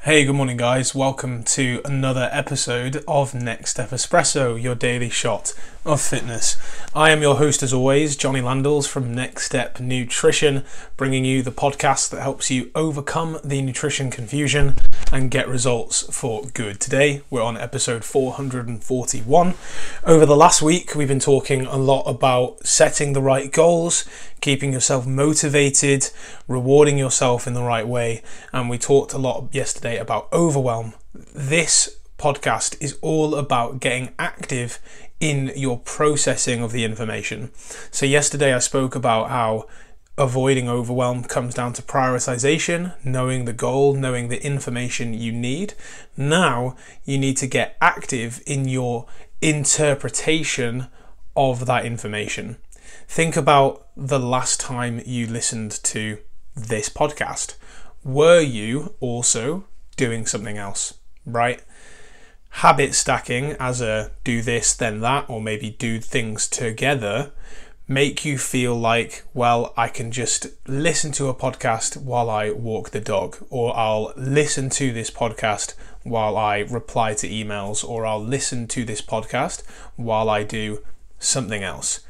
Hey, good morning guys. Welcome to another episode of Next Step Espresso, your daily shot of fitness. I am your host as always, Johnny Landals from Next Step Nutrition, bringing you the podcast that helps you overcome the nutrition confusion and get results for good. Today, we're on episode 441. Over the last week, we've been talking a lot about setting the right goals, keeping yourself motivated, rewarding yourself in the right way, and we talked a lot yesterday about overwhelm. This podcast is all about getting active in your processing of the information. So yesterday I spoke about how avoiding overwhelm comes down to prioritization, knowing the goal, knowing the information you need. Now you need to get active in your interpretation of that information. Think about the last time you listened to this podcast. Were you also doing something else, right? Habit stacking as a do this, then that, or maybe do things together, make you feel like, well, I can just listen to a podcast while I walk the dog, or I'll listen to this podcast while I reply to emails, or I'll listen to this podcast while I do something else.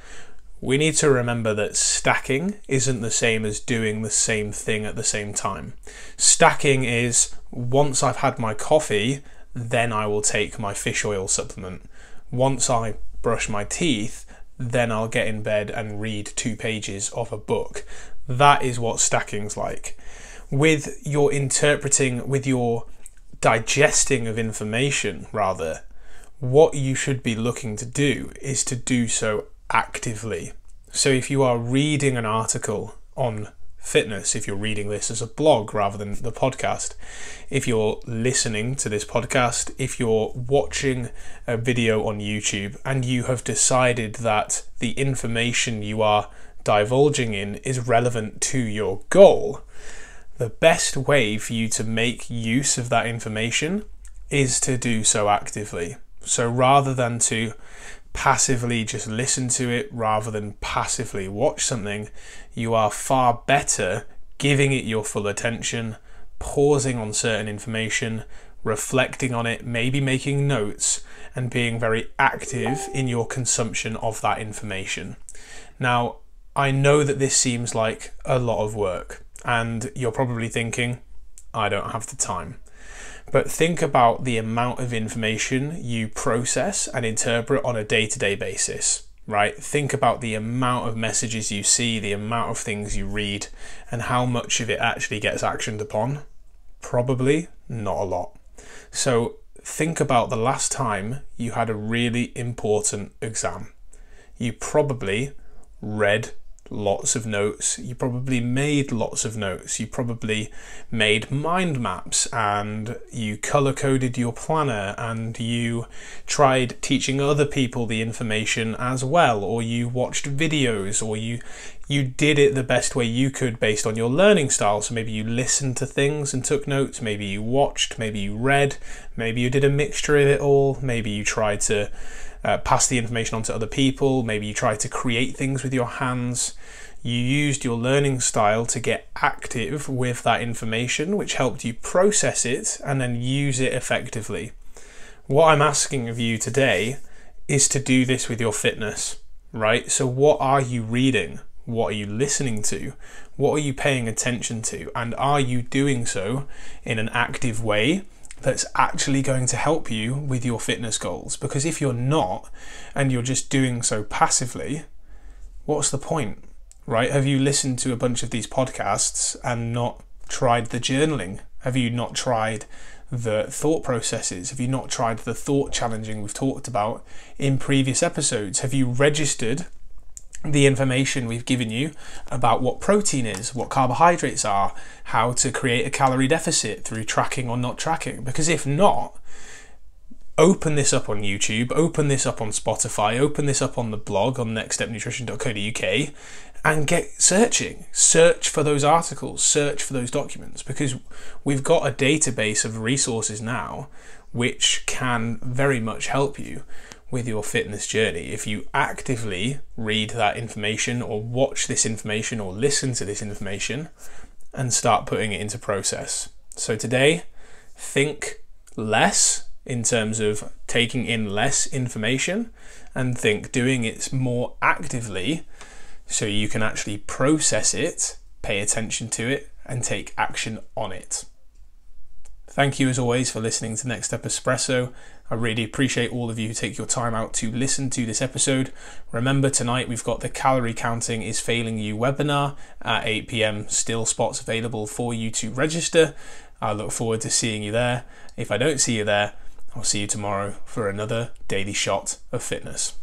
We need to remember that stacking isn't the same as doing the same thing at the same time. Stacking is, once I've had my coffee, then I will take my fish oil supplement. Once I brush my teeth, then I'll get in bed and read 2 pages of a book. That is what stacking's like. With your interpreting, with your digesting of information, rather, what you should be looking to do is to do so actively. So if you are reading an article on fitness, if you're reading this as a blog rather than the podcast, if you're listening to this podcast, if you're watching a video on YouTube and you have decided that the information you are divulging in is relevant to your goal, the best way for you to make use of that information is to do so actively. So rather than to passively just listen to it, rather than passively watch something, you are far better giving it your full attention, pausing on certain information, reflecting on it, maybe making notes, and being very active in your consumption of that information. Now, I know that this seems like a lot of work, and you're probably thinking, I don't have the time. But think about the amount of information you process and interpret on a day-to-day basis, right? Think about the amount of messages you see, the amount of things you read, and how much of it actually gets actioned upon. Probably not a lot. So think about the last time you had a really important exam. You probably read lots of notes, you probably made lots of notes, you probably made mind maps, and you color-coded your planner, and you tried teaching other people the information as well, or you watched videos, or you did it the best way you could based on your learning style. So maybe you listened to things and took notes, maybe you watched, maybe you read, maybe you did a mixture of it all, maybe you tried to pass the information on to other people, maybe you tried to create things with your hands. You used your learning style to get active with that information, which helped you process it and then use it effectively. What I'm asking of you today is to do this with your fitness, right? So what are you reading? What are you listening to? What are you paying attention to? And are you doing so in an active way that's actually going to help you with your fitness goals? Because if you're not, and you're just doing so passively, what's the point, right? Have you listened to a bunch of these podcasts and not tried the journaling? Have you not tried the thought processes? Have you not tried the thought challenging we've talked about in previous episodes? Have you registered the information we've given you about what protein is, what carbohydrates are, how to create a calorie deficit through tracking or not tracking? Because if not, open this up on YouTube, open this up on Spotify, open this up on the blog on nextstepnutrition.co.uk and get searching. Search for those articles, search for those documents, because we've got a database of resources now which can very much help you with your fitness journey if you actively read that information or watch this information or listen to this information and start putting it into process. So today, think less in terms of taking in less information, and think doing it more actively so you can actually process it, pay attention to it, and take action on it. Thank you as always for listening to Next Step Espresso. I really appreciate all of you who take your time out to listen to this episode. Remember, tonight we've got the Calorie Counting is Failing You webinar at 8 p.m. Still spots available for you to register. I look forward to seeing you there. If I don't see you there, I'll see you tomorrow for another daily shot of fitness.